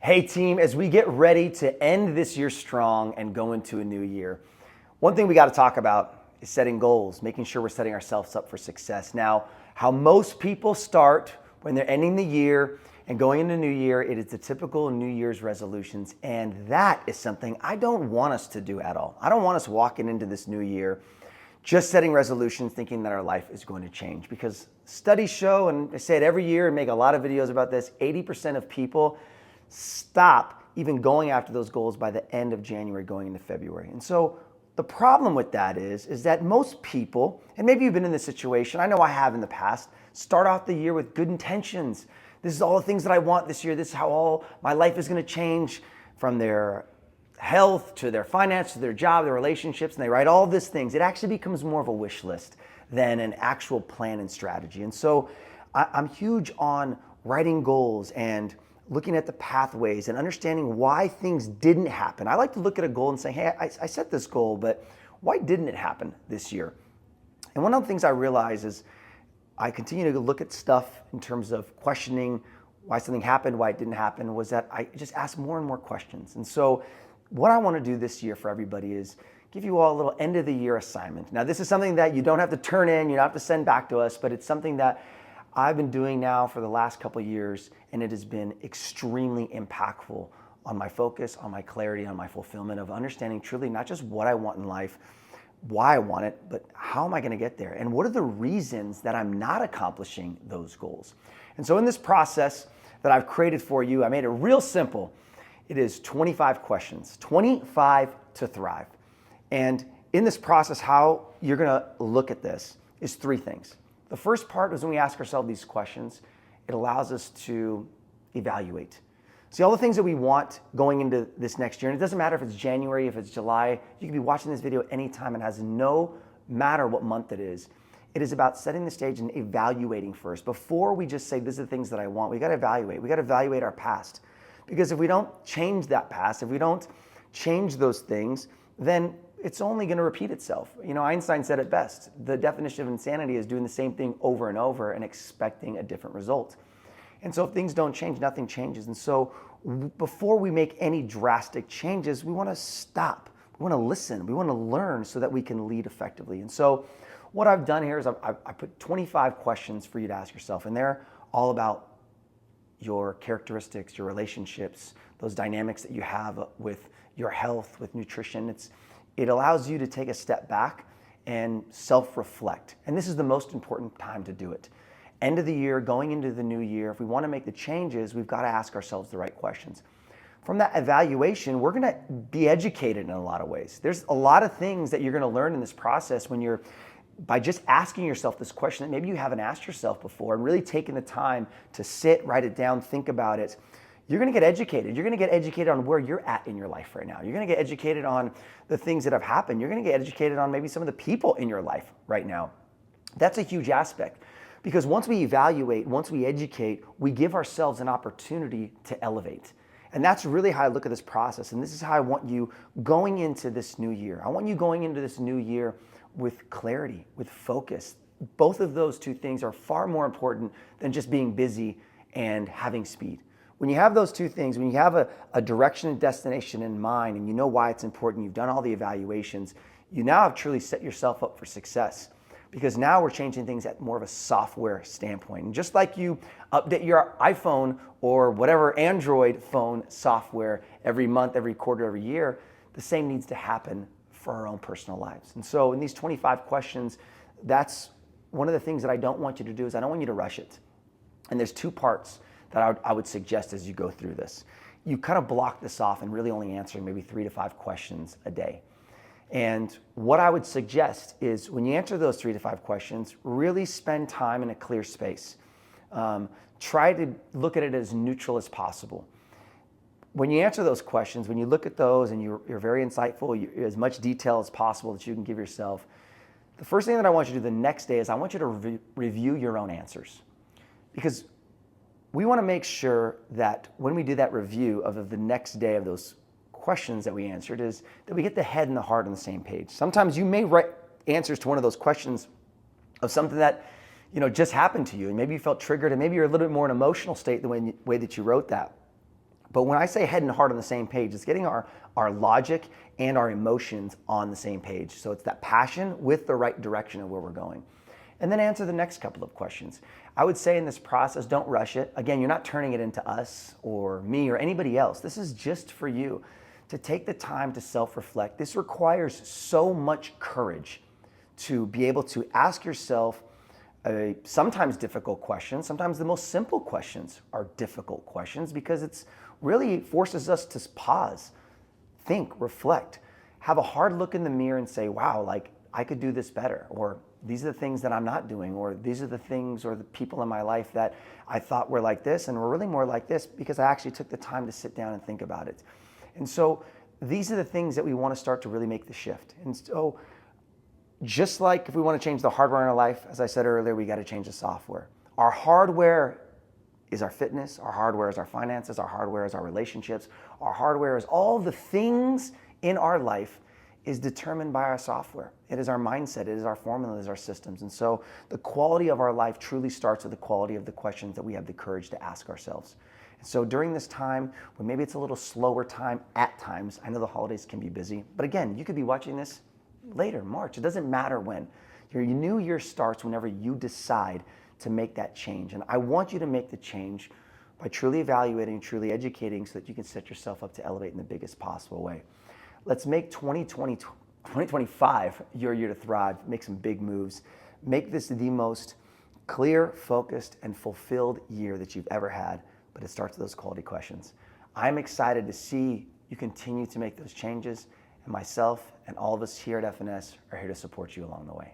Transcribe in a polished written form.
Hey team, as we get ready to end this year strong and go into a new year, one thing we got to talk about is setting goals, making sure we're setting ourselves up for success. Now, how most people start when they're ending the year and going into new year, it is the typical New Year's resolutions, and that is something I don't want us to do at all. I don't want us walking into this new year just setting resolutions thinking that our life is going to change, because studies show, and I say it every year and make a lot of videos about this, 80% of people stop even going after those goals by the end of January going into February. And so the problem with that is that most people, and maybe you've been in this situation, I know I have in the past, start off the year with good intentions. This is all the things that I want this year. This is how all my life is going to change, from their health to their finance to their job, their relationships, and they write all these things. It actually becomes more of a wish list than an actual plan and strategy. And so I'm huge on writing goals and looking at the pathways and understanding why things didn't happen. I like to look at a goal and say, hey, I set this goal, but why didn't it happen this year? And one of the things I realize is I continue to look at stuff in terms of questioning why something happened, why it didn't happen, was that I just ask more and more questions. And so what I want to do this year for everybody is give you all a little end of the year assignment. Now, this is something that you don't have to turn in, you don't have to send back to us, but it's something that I've been doing now for the last couple of years, and it has been extremely impactful on my focus, on my clarity, on my fulfillment of understanding truly not just what I want in life, why I want it, but how am I going to get there? And what are the reasons that I'm not accomplishing those goals? And so in this process that I've created for you, I made it real simple. It is 25 questions, 25 to thrive. And in this process, how you're going to look at this is three things. The first part is when we ask ourselves these questions, it allows us to evaluate. See all the things that we want going into this next year, and it doesn't matter if it's January, if it's July, you can be watching this video anytime. It has no matter what month it is. It is about setting the stage and evaluating first. Before we just say, these are the things that I want, we got to evaluate. We got to evaluate our past. Because if we don't change that past, if we don't change those things, then it's only going to repeat itself. You know, Einstein said it best. The definition of insanity is doing the same thing over and over and expecting a different result. And so if things don't change, nothing changes. And so before we make any drastic changes, we want to stop. We want to listen. We want to learn so that we can lead effectively. And so what I've done here is I put 25 questions for you to ask yourself, and they're all about your characteristics, your relationships, those dynamics that you have with your health, with nutrition. It allows you to take a step back and self-reflect. And this is the most important time to do it. End of the year, going into the new year, if we want to make the changes, we've got to ask ourselves the right questions. From that evaluation, we're going to be educated in a lot of ways. There's a lot of things that you're going to learn in this process by just asking yourself this question that maybe you haven't asked yourself before, and really taking the time to sit, write it down, think about it. You're going to get educated. You're going to get educated on where you're at in your life right now. You're going to get educated on the things that have happened. You're going to get educated on maybe some of the people in your life right now. That's a huge aspect, because once we evaluate, once we educate, we give ourselves an opportunity to elevate. And that's really how I look at this process. And this is how I want you going into this new year. I want you going into this new year with clarity, with focus. Both of those two things are far more important than just being busy and having speed. When you have those two things, when you have a direction and destination in mind, and you know why it's important, you've done all the evaluations, you now have truly set yourself up for success. Because now we're changing things at more of a software standpoint. And just like you update your iPhone or whatever Android phone software every month, every quarter, every year, the same needs to happen for our own personal lives. And so in these 25 questions, that's one of the things that I don't want you to do is I don't want you to rush it. And there's two parts that I would suggest as you go through this. You kind of block this off and really only answering maybe 3 to 5 questions a day. And what I would suggest is when you answer those 3 to 5 questions, really spend time in a clear space. Try to look at it as neutral as possible. When you answer those questions, when you look at those and you're very insightful, as much detail as possible that you can give yourself, the first thing that I want you to do the next day is I want you to review your own answers. Because we want to make sure that when we do that review of the next day of those questions that we answered, is that we get the head and the heart on the same page. Sometimes you may write answers to one of those questions of something that just happened to you, and maybe you felt triggered, and maybe you're a little bit more in an emotional state the way that you wrote that. But when I say head and heart on the same page, it's getting our logic and our emotions on the same page. So it's that passion with the right direction of where we're going. And then answer the next couple of questions. I would say in this process, don't rush it. Again, you're not turning it into us or me or anybody else. This is just for you to take the time to self-reflect. This requires so much courage to be able to ask yourself sometimes difficult questions. Sometimes the most simple questions are difficult questions because it's really forces us to pause, think, reflect, have a hard look in the mirror and say, wow, like I could do this better, or these are the things that I'm not doing, or these are the things or the people in my life that I thought were like this and were really more like this because I actually took the time to sit down and think about it. And so these are the things that we want to start to really make the shift. And so just like if we want to change the hardware in our life, as I said earlier, we got to change the software. Our hardware is our fitness, our hardware is our finances, our hardware is our relationships, our hardware is all the things in our life is determined by our software. It is our mindset, it is our formula, it is our systems. And so the quality of our life truly starts with the quality of the questions that we have the courage to ask ourselves. And so during this time, when maybe it's a little slower time at times, I know the holidays can be busy, but again, you could be watching this later, March, it doesn't matter when. Your new year starts whenever you decide to make that change. And I want you to make the change by truly evaluating, truly educating so that you can set yourself up to elevate in the biggest possible way. Let's make 2025 your year to thrive, make some big moves, make this the most clear, focused, and fulfilled year that you've ever had, but it starts with those quality questions. I'm excited to see you continue to make those changes, and myself and all of us here at FNS are here to support you along the way.